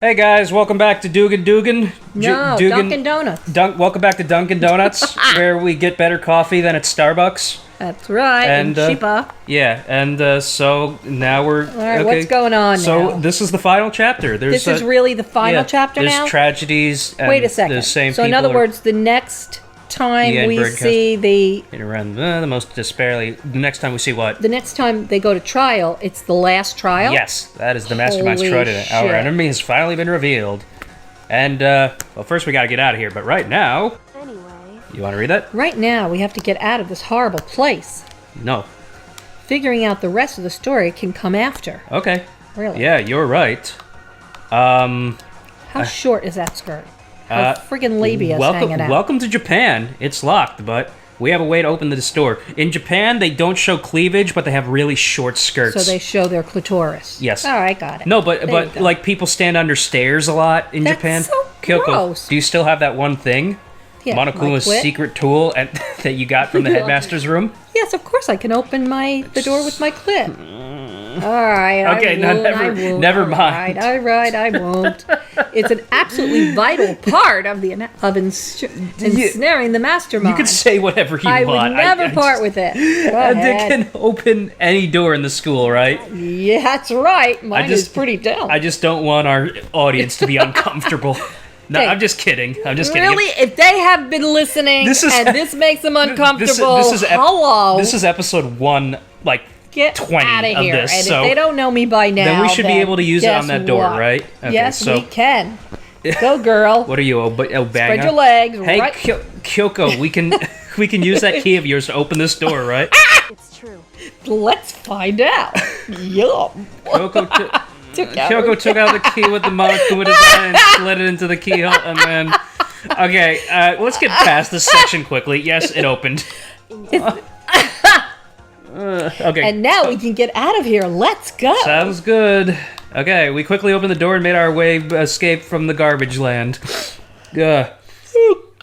Hey guys, welcome back to Dugan. No, Dunkin' Donuts. Welcome back to Dunkin' Donuts, where we get better coffee than at Starbucks. That's right, and cheaper. Yeah, and so now we're... All right, okay. What's going on now? So this is the final chapter. This is really the final chapter now? There's tragedies and wait a second. the same so in other words, the next time we see the... Around the most despairly... The next time we see what? The next time they go to trial, it's the last trial? Yes, that is the mastermind's trident. Our enemy has finally been revealed. And, well, first we gotta get out of here, but right now... Anyway... You wanna read that? Right now, we have to get out of this horrible place. No. Figuring out the rest of the story can come after. Okay. Really? Yeah, you're right. How short is that skirt? How friggin' labia is hanging out. Welcome to Japan. It's locked, but we have a way to open the door. In Japan, they don't show cleavage, but they have really short skirts. So they show their clitoris. Yes. All right, got it. No, but like people stand under stairs a lot in Japan. That's so Kyoko, gross. do you still have that one thing? Yeah, Monokuma's secret tool that you got from the headmaster's room? Yes, of course I can open the door with my clit. All right, okay, never mind. All right, I won't. It's an absolutely vital part of ensnaring the mastermind. You can say whatever you want. I would never part with it. Go ahead. They can open any door in the school, right? Yeah, that's right. Mine is pretty dumb. I just don't want our audience to be uncomfortable. No, I'm just kidding. Really? If they have been listening and this makes them uncomfortable, hello. This is episode 1, like, Get 20 out of here. This. And so if they don't know me by now, then we should be able to use it on that door, right? Okay, yes, we can. Go, girl. What are you, Obanga? Spread your legs. Hey, right. Kyoko, we can use that key of yours to open this door, right? It's true. Let's find out. Yum. Kyoko took out the key with the Monokuma design and slid it into the keyhole, and then... Okay, let's get past this section quickly. Yes, it opened. Okay. And now we can get out of here. Let's go. Sounds good. Okay, we quickly opened the door and made our way escape from the garbage land. Oh,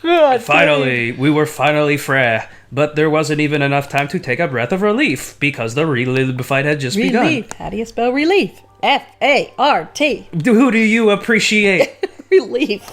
God. Finally, we were finally free. But there wasn't even enough time to take a breath of relief because the relief fight had just begun. Relief. How do you spell relief? F-A-R-T. Who do you appreciate? Relief.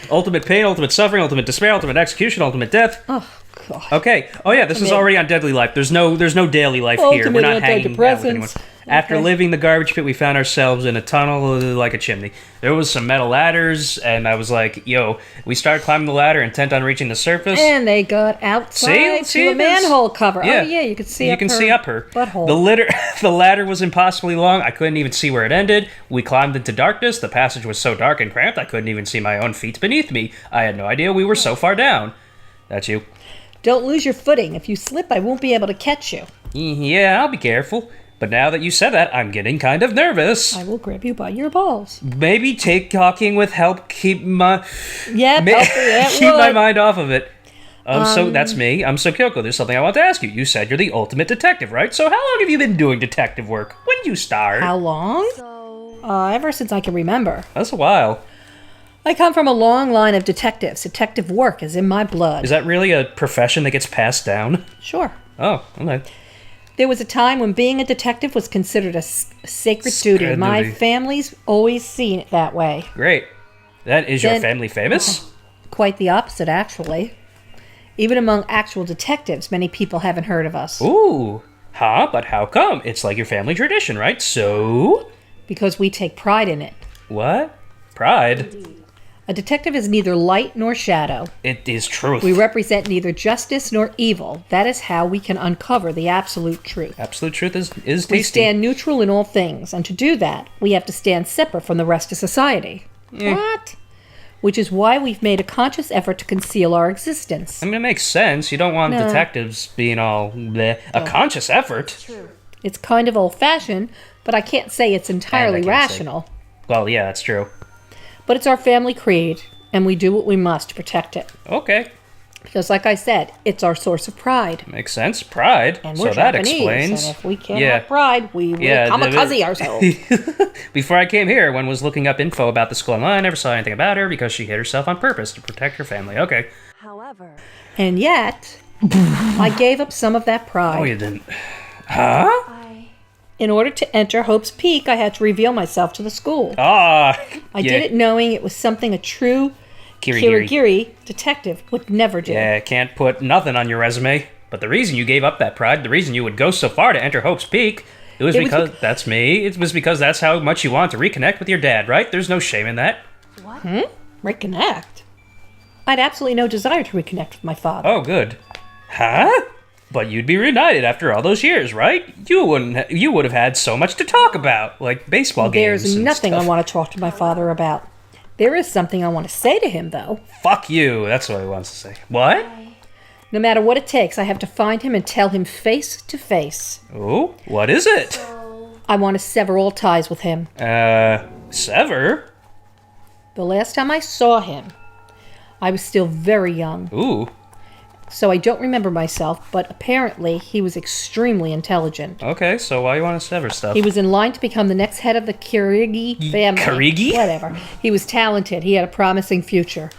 Ultimate pain, ultimate suffering, ultimate despair, ultimate execution, ultimate death. Oh, God. Okay. Oh, yeah, this is already on Deadly Life. There's no daily life here. We're not hanging out with anyone. After leaving the garbage pit, we found ourselves in a tunnel like a chimney. There was some metal ladders, and I was like, yo, we started climbing the ladder, intent on reaching the surface. And they got outside to a manhole cover. Yeah. Oh, yeah, you could see up her butthole. The ladder was impossibly long. I couldn't even see where it ended. We climbed into darkness. The passage was so dark and cramped, I couldn't even see my own feet beneath me. I had no idea we were so far down. That's you. Don't lose your footing. If you slip, I won't be able to catch you. Yeah, I'll be careful. But now that you said that, I'm getting kind of nervous. I will grab you by your balls. Maybe talking with help keep my... Yeah, keep my mind off of it. So that's me. I'm Kyoko. There's something I want to ask you. You said you're the ultimate detective, right? So how long have you been doing detective work? When did you start? How long? Ever since I can remember. That's a while. I come from a long line of detectives. Detective work is in my blood. Is that really a profession that gets passed down? Sure. Oh, okay. There was a time when being a detective was considered a sacred duty. My family's always seen it that way. Great. Is your family famous? Quite the opposite, actually. Even among actual detectives, many people haven't heard of us. Ooh. Huh? But how come? It's like your family tradition, right? So? Because we take pride in it. What? Pride? Indeed. A detective is neither light nor shadow. It is truth. We represent neither justice nor evil. That is how we can uncover the absolute truth. Absolute truth is tasty. We stand neutral in all things, and to do that, we have to stand separate from the rest of society. What? Which is why we've made a conscious effort to conceal our existence. I mean, it makes sense. You don't want detectives being all bleh. A conscious effort. True. It's kind of old-fashioned, but I can't say it's entirely rational. Well, yeah, that's true. But it's our family creed, and we do what we must to protect it. Okay. Because, like I said, it's our source of pride. Makes sense. Pride. And we're so Japanese, that explains. and if we can't have pride, we will kamikaze ourselves. Before I came here, when I was looking up info about the school online, I never saw anything about her because she hid herself on purpose to protect her family. Okay. However. And yet, I gave up some of that pride. Oh, you didn't. Huh? In order to enter Hope's Peak, I had to reveal myself to the school. I did it knowing it was something a true Kirigiri detective would never do. Yeah, can't put nothing on your resume. But the reason you gave up that pride, the reason you would go so far to enter Hope's Peak, it was because that's me. It was because that's how much you want to reconnect with your dad, right? There's no shame in that. What? Reconnect? I had absolutely no desire to reconnect with my father. Oh, good. Huh? But you'd be reunited after all those years, right? You would have had so much to talk about, like baseball games. There's nothing I want to talk to my father about. There is something I want to say to him, though. Fuck you. That's what he wants to say. What? No matter what it takes, I have to find him and tell him face to face. Oh, what is it? I want to sever all ties with him. Sever? The last time I saw him, I was still very young. Ooh. So I don't remember myself, but apparently he was extremely intelligent. Okay, so why you want to sever stuff? He was in line to become the next head of the Kirigi family. Kirigi? Whatever. He was talented. He had a promising future.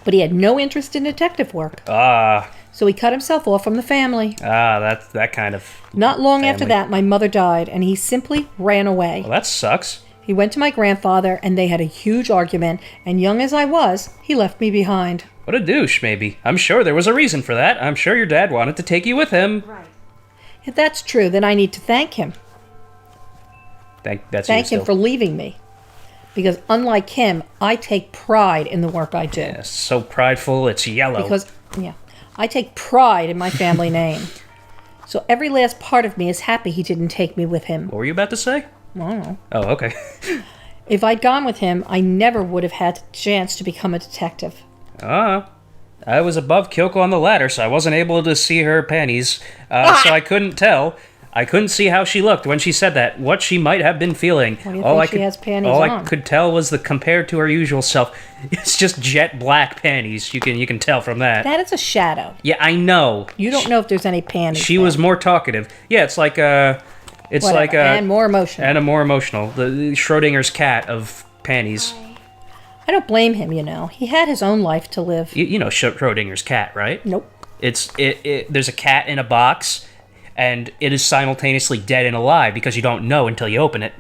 But he had no interest in detective work. So he cut himself off from the family. That's that kind of Not long family. after that, my mother died, and he simply ran away. Well, that sucks. He went to my grandfather, and they had a huge argument, and young as I was, he left me behind. What a douche, maybe. I'm sure there was a reason for that. I'm sure your dad wanted to take you with him. Right. If that's true, then I need to thank him. Thank him for leaving me. Because unlike him, I take pride in the work I do. Yeah, so prideful, it's yellow. I take pride in my family name. So every last part of me is happy he didn't take me with him. What were you about to say? I don't know. Oh, okay. If I'd gone with him, I never would have had the chance to become a detective. I was above Kyoko on the ladder, so I wasn't able to see her panties. So I couldn't tell. I couldn't see how she looked when she said that, what she might have been feeling. What do you think she has panties all on? I could tell was compared to her usual self, it's just jet black panties. You can tell from that. That is a shadow. Yeah, I know. You don't know if there's any panties. She was more talkative. Yeah, it's like and more emotional. And a more emotional. The Schrodinger's cat of panties. I don't blame him, you know. He had his own life to live. You know Schrodinger's cat, right? Nope. There's a cat in a box, and it is simultaneously dead and alive because you don't know until you open it.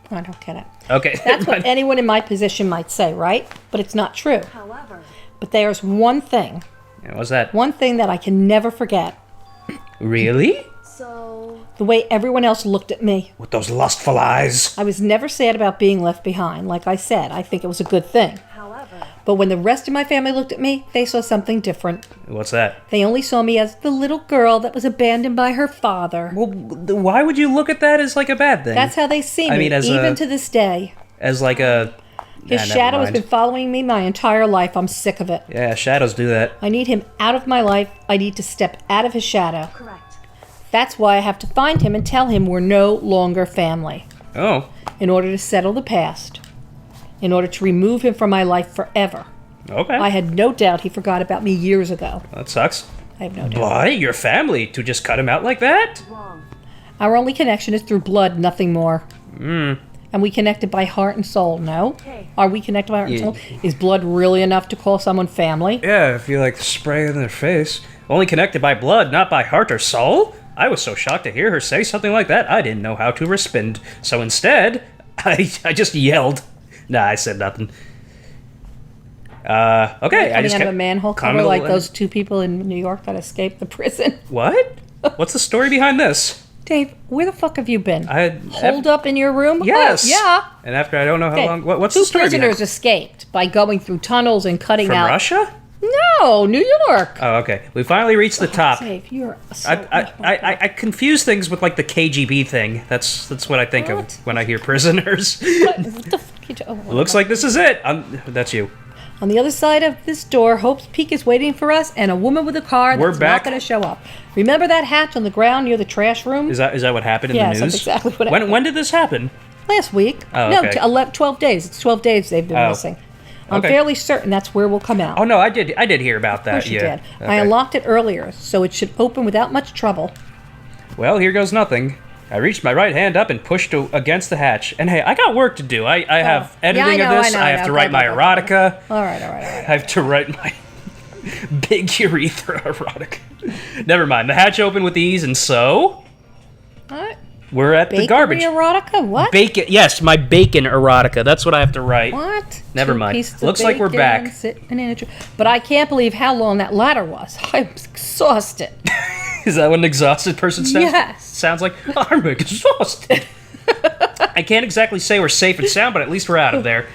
I don't get it. Okay. That's what anyone in my position might say, right? But it's not true. However. But there's one thing. Yeah, what's that? One thing that I can never forget. Really? So. The way everyone else looked at me. With those lustful eyes. I was never sad about being left behind. Like I said, I think it was a good thing. However. But when the rest of my family looked at me, they saw something different. What's that? They only saw me as the little girl that was abandoned by her father. Well, why would you look at that as like a bad thing? That's how they see me, even to this day. As like a... His shadow has been following me my entire life. I'm sick of it. Yeah, shadows do that. I need him out of my life. I need to step out of his shadow. Correct. That's why I have to find him and tell him we're no longer family. Oh. In order to settle the past. In order to remove him from my life forever. Okay. I had no doubt he forgot about me years ago. That sucks. I have no doubt. Why? Your family? To just cut him out like that? Wrong. Our only connection is through blood, nothing more. And we connected by heart and soul, no? Hey. Are we connected by heart and soul? Is blood really enough to call someone family? Yeah, if you like spray it in their face. Only connected by blood, not by heart or soul? I was so shocked to hear her say something like that, I didn't know how to respond. So instead, I just yelled. Nah, I said nothing. Okay, I just out of a manhole cover coming like those two people in New York that escaped the prison. What? What's the story behind this? Dave, where the fuck have you been? Holed up in your room? Yes. Oh, yeah. And after I don't know how long. What's two the story behind prisoners escaped by going through tunnels and cutting From out. Russia? No, New York. Oh, okay. We finally reached the top. Dave, you're so I confuse things with like the KGB thing. That's what I think of when I hear prisoners. What the fuck you doing? Looks like this is it. That's you. On the other side of this door, Hope's Peak is waiting for us, and a woman with a car that's back. not going to show up. Remember that hatch on the ground near the trash room? Is that what happened in the news? Yes, that's exactly what happened. When did this happen? Last week. Oh, no, okay. 12 days. It's 12 days they've been missing. I'm fairly certain that's where we'll come out. Oh no, I did hear about that. Of course you did. Okay. I unlocked it earlier, so it should open without much trouble. Well, here goes nothing. I reached my right hand up and pushed against the hatch. And hey, I got work to do. I have editing of this. I have to write my erotica. All right. I have to write my big urethra erotica. Never mind. The hatch opened with ease, and so... What? We're at the garbage. Erotica? What? Bacon. Yes, my bacon erotica. That's what I have to write. What? Never mind. Looks like we're back. But I can't believe how long that ladder was. I was exhausted. Is that what an exhausted person sounds? Yes. Sounds like I'm exhausted. I can't exactly say we're safe and sound, but at least we're out of there.